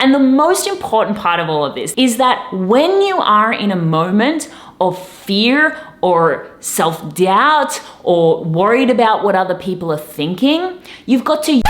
And the most important part of all of this is that when you are in a moment of fear or self-doubt or worried about what other people are thinking, you've got to...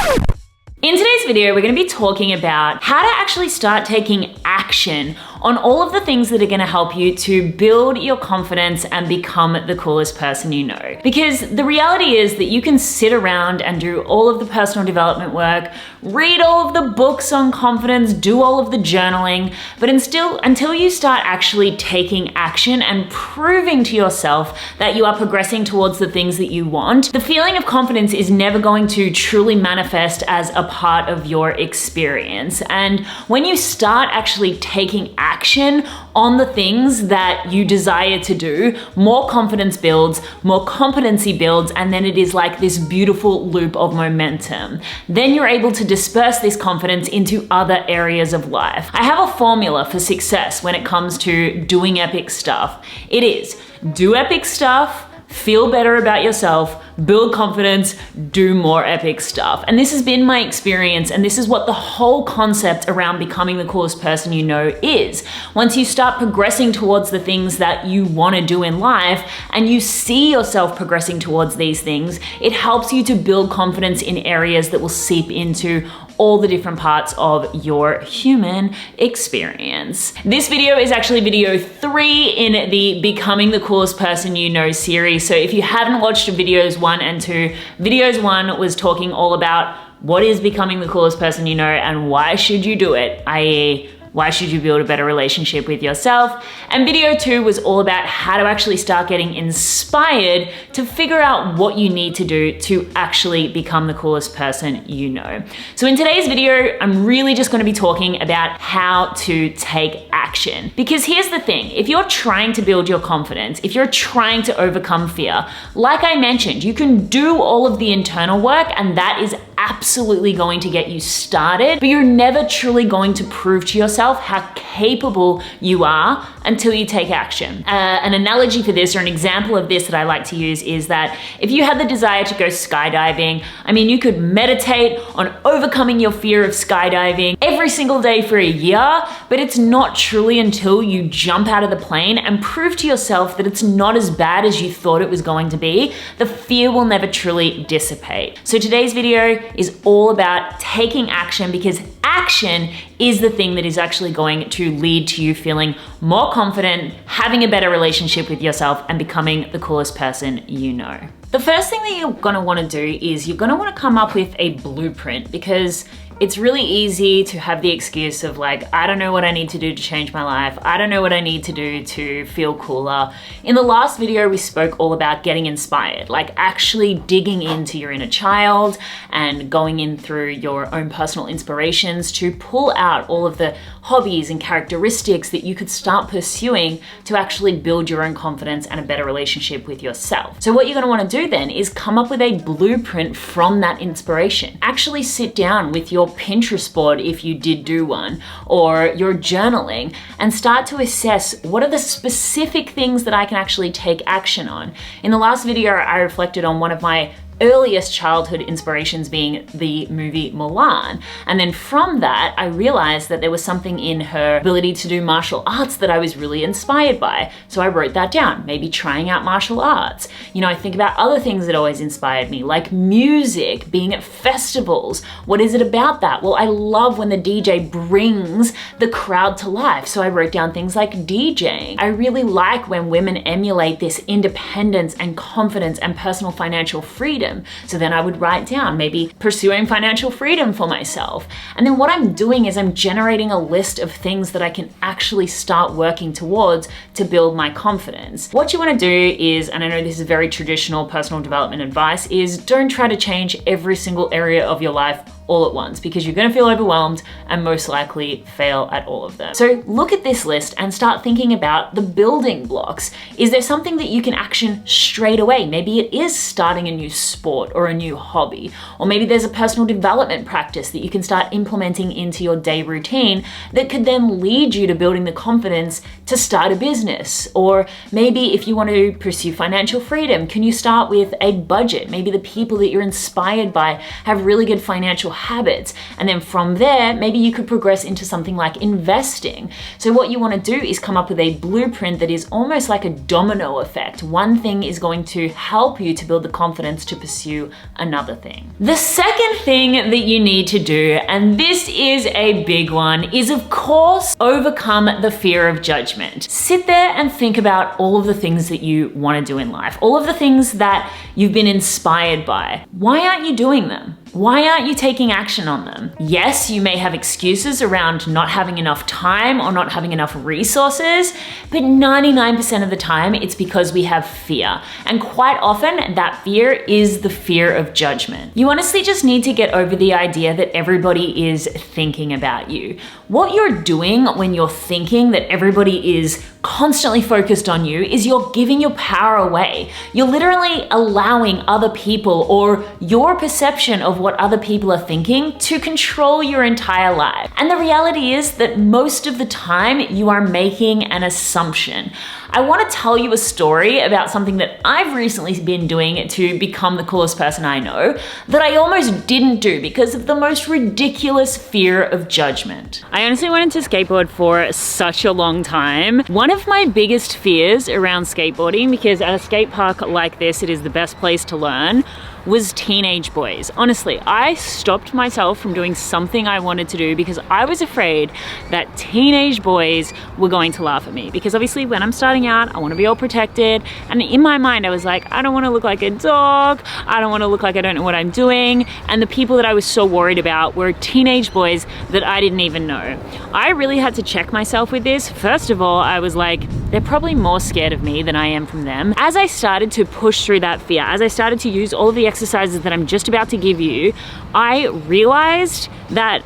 In today's video, we're going to be talking about how to actually start taking action on all of the things that are going to help you to build your confidence and become the coolest person you know. Because the reality is that you can sit around and do all of the personal development work, read all of the books on confidence, do all of the journaling, but until you start actually taking action and proving to yourself that you are progressing towards the things that you want, the feeling of confidence is never going to truly manifest as a part of your experience. And when you start actually taking action on the things that you desire to do, more confidence builds, more competency builds, and then it is like this beautiful loop of momentum. Then you're able to disperse this confidence into other areas of life. I have a formula for success when it comes to doing epic stuff. It is do epic stuff, feel better about yourself, build confidence, do more epic stuff. And this has been my experience, and this is what the whole concept around becoming the coolest person you know is. Once you start progressing towards the things that you want to do in life, and you see yourself progressing towards these things, it helps you to build confidence in areas that will seep into all the different parts of your human experience. This video is actually video 3 in the Becoming the Coolest Person You Know series. So if you haven't watched videos 1 and 2, videos 1 was talking all about what is becoming the coolest person you know and why should you do it, i.e., why should you build a better relationship with yourself? And video 2 was all about how to actually start getting inspired to figure out what you need to do to actually become the coolest person you know. So in today's video, I'm really just going to be talking about how to take action. Because here's the thing, if you're trying to build your confidence, if you're trying to overcome fear, like I mentioned, you can do all of the internal work and that is absolutely going to get you started, but you're never truly going to prove to yourself how capable you are until you take action. An analogy for this, or an example of this that I like to use, is that if you had the desire to go skydiving, I mean, you could meditate on overcoming your fear of skydiving every single day for a year, but it's not truly until you jump out of the plane and prove to yourself that it's not as bad as you thought it was going to be, the fear will never truly dissipate. So today's video is all about taking action, because action is the thing that is actually going to lead to you feeling more confident, having a better relationship with yourself, and becoming the coolest person you know. The first thing that you're gonna wanna do is you're gonna wanna come up with a blueprint, because it's really easy to have the excuse of like, I don't know what I need to do to change my life. I don't know what I need to do to feel cooler. In the last video, we spoke all about getting inspired, like actually digging into your inner child and going in through your own personal inspirations to pull out all of the hobbies and characteristics that you could start pursuing to actually build your own confidence and a better relationship with yourself. So what you're gonna wanna do then is come up with a blueprint from that inspiration. Actually sit down with your Pinterest board, if you did do one, or your journaling, and start to assess what are the specific things that I can actually take action on. In the last video, I reflected on one of my earliest childhood inspirations being the movie Mulan. And then from that, I realized that there was something in her ability to do martial arts that I was really inspired by. So I wrote that down, maybe trying out martial arts. You know, I think about other things that always inspired me, like music, being at festivals. What is it about that? Well, I love when the DJ brings the crowd to life. So I wrote down things like DJing. I really like when women emulate this independence and confidence and personal financial freedom. So then I would write down maybe pursuing financial freedom for myself. And then what I'm doing is I'm generating a list of things that I can actually start working towards to build my confidence. What you want to do is, and I know this is very traditional personal development advice, is don't try to change every single area of your life all at once, because you're gonna feel overwhelmed and most likely fail at all of them. So look at this list and start thinking about the building blocks. Is there something that you can action straight away? Maybe it is starting a new sport or a new hobby, or maybe there's a personal development practice that you can start implementing into your day routine that could then lead you to building the confidence to start a business. Or maybe if you want to pursue financial freedom, can you start with a budget? Maybe the people that you're inspired by have really good financial habits. And then from there, maybe you could progress into something like investing. So what you want to do is come up with a blueprint that is almost like a domino effect. One thing is going to help you to build the confidence to pursue another thing. The second thing that you need to do, and this is a big one, is of course overcome the fear of judgment. Sit there and think about all of the things that you want to do in life, all of the things that you've been inspired by. Why aren't you doing them? Why aren't you taking action on them? Yes, you may have excuses around not having enough time or not having enough resources, but 99% of the time it's because we have fear. And quite often that fear is the fear of judgment. You honestly just need to get over the idea that everybody is thinking about you. What you're doing when you're thinking that everybody is constantly focused on you is you're giving your power away. You're literally allowing other people or your perception of what other people are thinking to control your entire life. And the reality is that most of the time you are making an assumption. I want to tell you a story about something that I've recently been doing to become the coolest person I know that I almost didn't do because of the most ridiculous fear of judgment. I honestly wanted to skateboard for such a long time. One of my biggest fears around skateboarding, because at a skate park like this, it is the best place to learn, was teenage boys. Honestly, I stopped myself from doing something I wanted to do because I was afraid that teenage boys were going to laugh at me. Because obviously when I'm starting out, I want to be all protected. And in my mind, I was like, I don't want to look like a dog. I don't want to look like I don't know what I'm doing. And the people that I was so worried about were teenage boys that I didn't even know. I really had to check myself with this. First of all, I was like, they're probably more scared of me than I am from them. As I started to push through that fear, as I started to use all of the exercises that I'm just about to give you, I realized that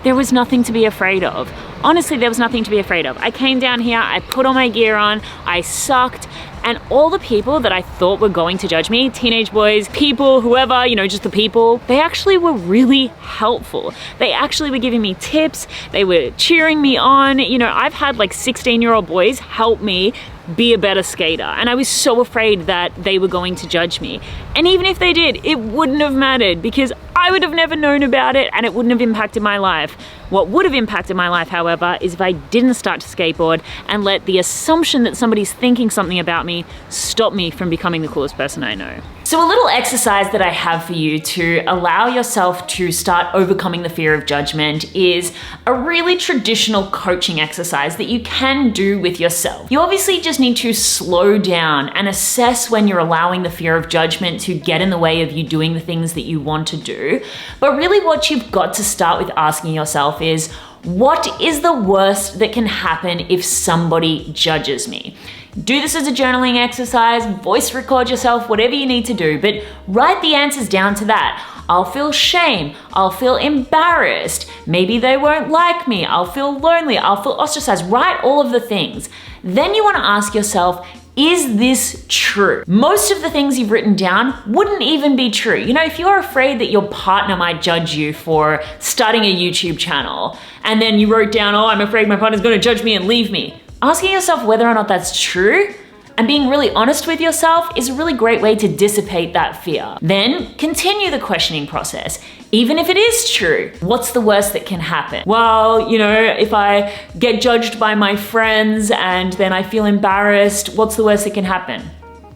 there was nothing to be afraid of. Honestly, there was nothing to be afraid of. I came down here, I put all my gear on, I sucked, and all the people that I thought were going to judge me, teenage boys, people, whoever, just the people, they actually were really helpful. They actually were giving me tips, they were cheering me on. I've had like 16-year-old boys help me be a better skater, and I was so afraid that they were going to judge me. And even if they did, it wouldn't have mattered because I would have never known about it and it wouldn't have impacted my life. What would have impacted my life, however, is if I didn't start to skateboard and let the assumption that somebody's thinking something about me stop me from becoming the coolest person I know. So a little exercise that I have for you to allow yourself to start overcoming the fear of judgment is a really traditional coaching exercise that you can do with yourself. You obviously just need to slow down and assess when you're allowing the fear of judgment to get in the way of you doing the things that you want to do. But really what you've got to start with asking yourself is, what is the worst that can happen if somebody judges me? Do this as a journaling exercise, voice record yourself, whatever you need to do, but write the answers down to that. I'll feel shame, I'll feel embarrassed, maybe they won't like me, I'll feel lonely, I'll feel ostracized. Write all of the things. Then you want to ask yourself, is this true? Most of the things you've written down wouldn't even be true. If you're afraid that your partner might judge you for starting a YouTube channel, and then you wrote down, oh, I'm afraid my partner's gonna judge me and leave me. Asking yourself whether or not that's true and being really honest with yourself is a really great way to dissipate that fear. Then continue the questioning process. Even if it is true, what's the worst that can happen? Well, if I get judged by my friends and then I feel embarrassed, what's the worst that can happen?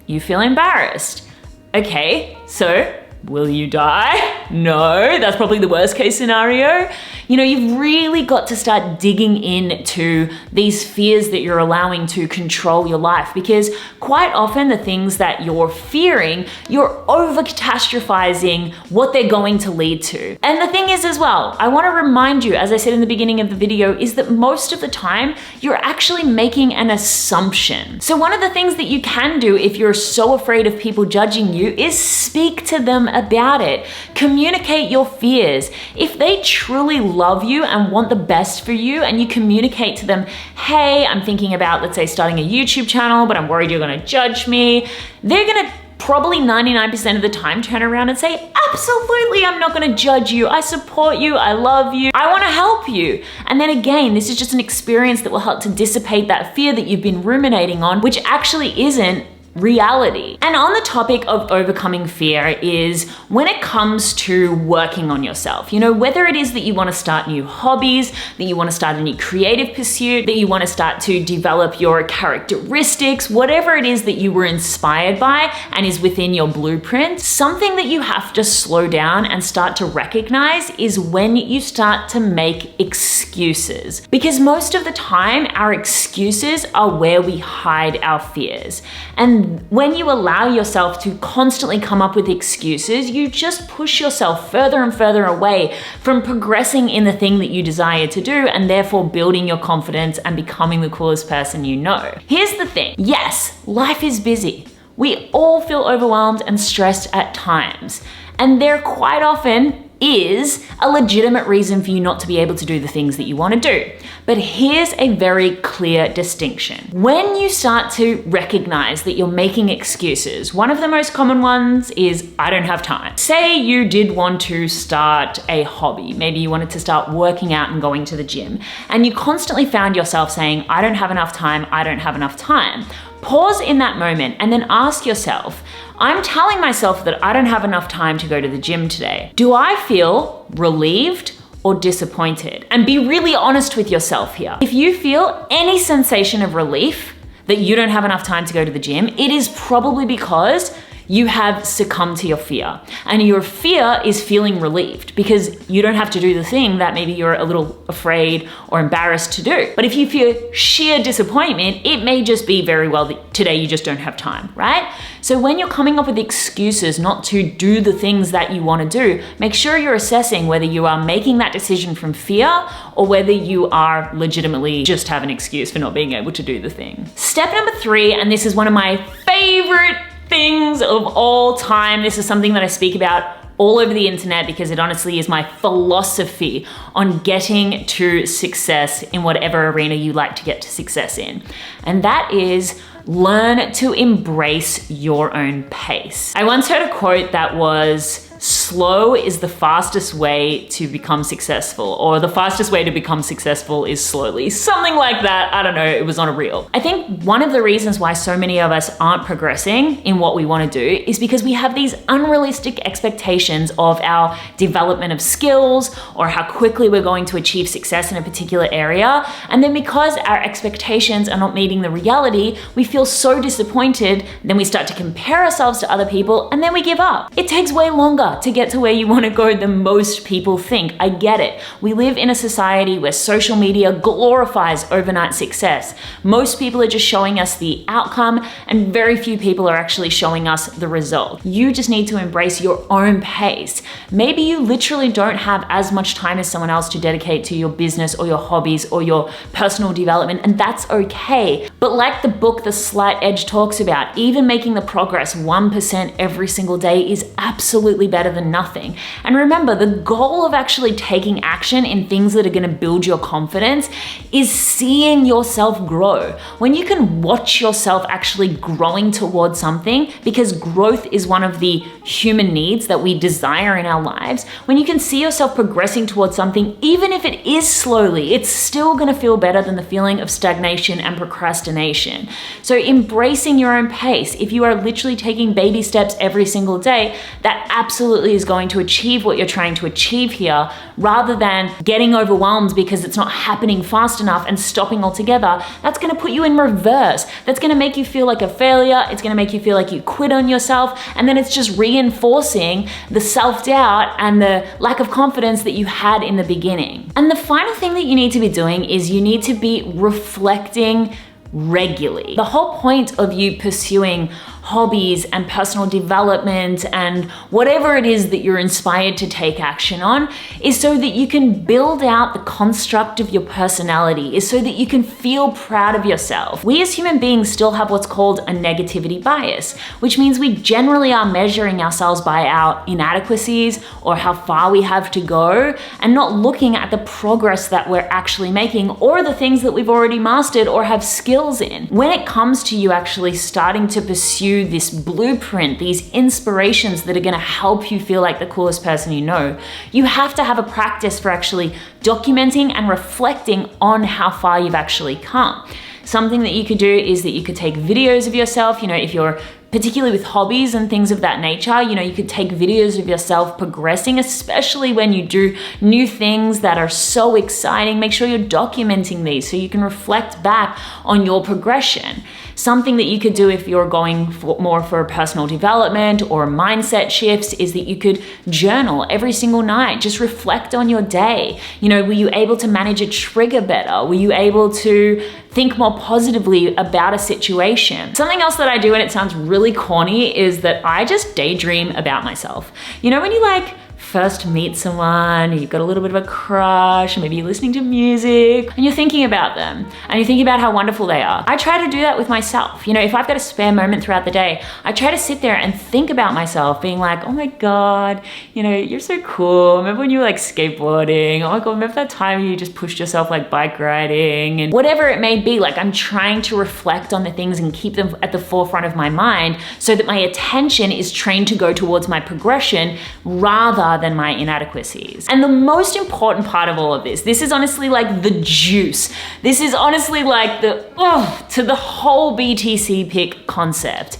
You feel embarrassed. Okay, so will you die? No, that's probably the worst case scenario. You've really got to start digging into these fears that you're allowing to control your life, because quite often the things that you're fearing, you're over catastrophizing what they're going to lead to. And the thing is as well, I want to remind you, as I said in the beginning of the video, is that most of the time you're actually making an assumption. So one of the things that you can do if you're so afraid of people judging you is speak to them about it. Communicate your fears. If they truly love you and want the best for you, and you communicate to them, hey, I'm thinking about, let's say, starting a YouTube channel, but I'm worried you're gonna judge me, they're gonna probably 99% of the time turn around and say, absolutely, I'm not gonna judge you. I support you, I love you, I wanna help you. And then again, this is just an experience that will help to dissipate that fear that you've been ruminating on, which actually isn't reality. And on the topic of overcoming fear is when it comes to working on yourself, whether it is that you want to start new hobbies, that you want to start a new creative pursuit, that you want to start to develop your characteristics, whatever it is that you were inspired by and is within your blueprint, something that you have to slow down and start to recognize is when you start to make excuses. Because most of the time, our excuses are where we hide our fears. And when you allow yourself to constantly come up with excuses, you just push yourself further and further away from progressing in the thing that you desire to do and therefore building your confidence and becoming the coolest person you know. Here's the thing. Yes, life is busy. We all feel overwhelmed and stressed at times. And there quite often is a legitimate reason for you not to be able to do the things that you want to do. But here's a very clear distinction. When you start to recognize that you're making excuses, one of the most common ones is, I don't have time. Say you did want to start a hobby. Maybe you wanted to start working out and going to the gym, and you constantly found yourself saying, I don't have enough time, I don't have enough time. Pause in that moment and then ask yourself, I'm telling myself that I don't have enough time to go to the gym today. Do I feel relieved or disappointed? And be really honest with yourself here. If you feel any sensation of relief that you don't have enough time to go to the gym, it is probably because you have succumbed to your fear. And your fear is feeling relieved because you don't have to do the thing that maybe you're a little afraid or embarrassed to do. But if you feel sheer disappointment, it may just be very well that today you just don't have time, right? So when you're coming up with excuses not to do the things that you want to do, make sure you're assessing whether you are making that decision from fear or whether you are legitimately just have an excuse for not being able to do the thing. Step number 3, and this is one of my favorite things of all time. This is something that I speak about all over the internet because it honestly is my philosophy on getting to success in whatever arena you like to get to success in. And that is learn to embrace your own pace. I once heard a quote that was, slow is the fastest way to become successful, or the fastest way to become successful is slowly. Something like that. I don't know, it was on a reel. I think one of the reasons why so many of us aren't progressing in what we want to do is because we have these unrealistic expectations of our development of skills or how quickly we're going to achieve success in a particular area. And then because our expectations are not meeting the reality, we feel so disappointed, then we start to compare ourselves to other people, and then we give up. It takes way longer to get to where you want to go than most people think. I get it. We live in a society where social media glorifies overnight success. Most people are just showing us the outcome, and very few people are actually showing us the result. You just need to embrace your own pace. Maybe you literally don't have as much time as someone else to dedicate to your business or your hobbies or your personal development, and that's okay. But like the book The Slight Edge talks about, even making the progress 1% every single day is absolutely better than nothing. And remember, the goal of actually taking action in things that are going to build your confidence is seeing yourself grow. When you can watch yourself actually growing towards something, because growth is one of the human needs that we desire in our lives, when you can see yourself progressing towards something, even if it is slowly, it's still going to feel better than the feeling of stagnation and procrastination. So embracing your own pace, if you are literally taking baby steps every single day, that absolutely is going to achieve what you're trying to achieve here, rather than getting overwhelmed because it's not happening fast enough and stopping altogether. That's going to put you in reverse. That's going to make you feel like a failure. It's going to make you feel like you quit on yourself. And then it's just reinforcing the self-doubt and the lack of confidence that you had in the beginning. And the final thing that you need to be doing is you need to be reflecting regularly. The whole point of you pursuing hobbies and personal development and whatever it is that you're inspired to take action on is so that you can build out the construct of your personality, is so that you can feel proud of yourself. We as human beings still have what's called a negativity bias, which means we generally are measuring ourselves by our inadequacies or how far we have to go, and not looking at the progress that we're actually making or the things that we've already mastered or have skills in. When it comes to you actually starting to pursue this blueprint, these inspirations that are going to help you feel like the coolest person you know, you have to have a practice for actually documenting and reflecting on how far you've actually come. Something that you could do is that you could take videos of yourself, if you're particularly with hobbies and things of that nature, you could take videos of yourself progressing, especially when you do new things that are so exciting. Make sure you're documenting these so you can reflect back on your progression. Something that you could do if you're going more for personal development or mindset shifts is that you could journal every single night. Just reflect on your day. Were you able to manage a trigger better? Were you able to think more positively about a situation? Something else that I do, and it sounds really corny, is that I just daydream about myself. When you first meet someone, you've got a little bit of a crush, maybe you're listening to music and you're thinking about them and you're thinking about how wonderful they are. I try to do that with myself. If I've got a spare moment throughout the day, I try to sit there and think about myself being like, oh my God, you're so cool. Remember when you were skateboarding? Oh my God, remember that time you just pushed yourself bike riding? And whatever it may be, I'm trying to reflect on the things and keep them at the forefront of my mind so that my attention is trained to go towards my progression rather than my inadequacies. And the most important part of all of this is honestly the juice. This is honestly to the whole BTCPIK concept,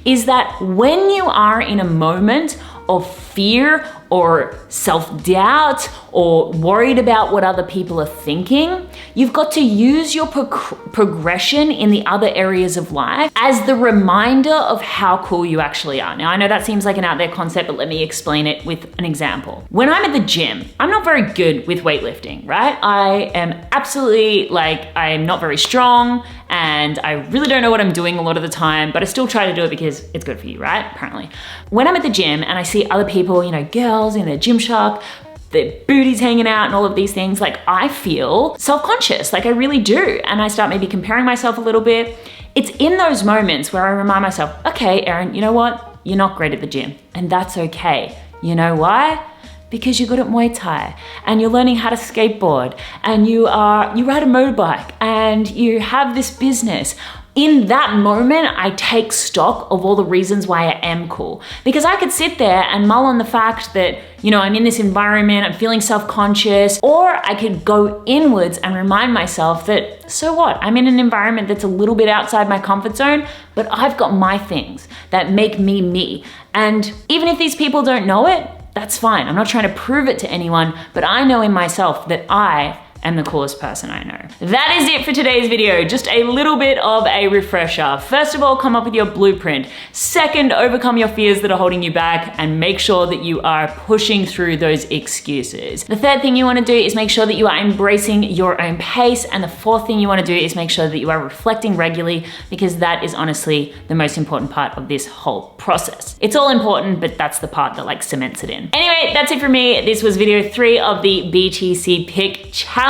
is that when you are in a moment of fear or self-doubt or worried about what other people are thinking, you've got to use your progression in the other areas of life as the reminder of how cool you actually are. Now, I know that seems like an out there concept, but let me explain it with an example. When I'm at the gym, I'm not very good with weightlifting, right? I am absolutely I'm not very strong and I really don't know what I'm doing a lot of the time, but I still try to do it because it's good for you, right? Apparently. When I'm at the gym and I see other people, girls in their Gymshark, their booties hanging out and all of these things, I feel self-conscious, I really do. And I start maybe comparing myself a little bit. It's in those moments where I remind myself, okay, Erin, you know what? You're not great at the gym, and that's okay. You know why? Because you're good at Muay Thai and you're learning how to skateboard and you ride a motorbike and you have this business. In that moment, I take stock of all the reasons why I am cool. Because I could sit there and mull on the fact that, I'm in this environment, I'm feeling self-conscious, or I could go inwards and remind myself that, so what? I'm in an environment that's a little bit outside my comfort zone, but I've got my things that make me me. And even if these people don't know it, that's fine. I'm not trying to prove it to anyone, but I know in myself that I am the coolest person I know. That is it for today's video. Just a little bit of a refresher. First of all, come up with your blueprint. Second, overcome your fears that are holding you back and make sure that you are pushing through those excuses. The third thing you want to do is make sure that you are embracing your own pace. And the fourth thing you want to do is make sure that you are reflecting regularly, because that is honestly the most important part of this whole process. It's all important, but that's the part that cements it in. Anyway, that's it for me. This was video 3 of the BTCPIK challenge.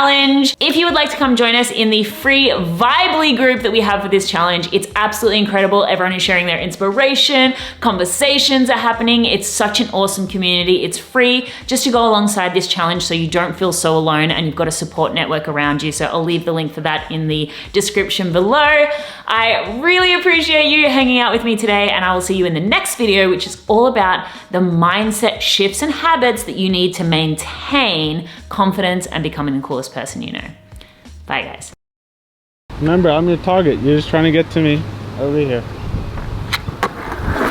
If you would like to come join us in the free Vibely group that we have for this challenge, it's absolutely incredible. Everyone is sharing their inspiration, conversations are happening. It's such an awesome community. It's free just to go alongside this challenge so you don't feel so alone and you've got a support network around you. So I'll leave the link for that in the description below. I really appreciate you hanging out with me today, and I will see you in the next video, which is all about the mindset shifts and habits that you need to maintain confidence and becoming the coolest person you know. Bye, guys. Remember, I'm your target. You're just trying to get to me over here.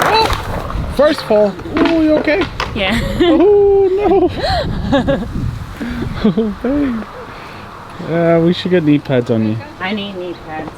Oh! First fall. Oh, you okay? Yeah. Oh, no. Oh, babe. Yeah, we should get knee pads on you. I need knee pads.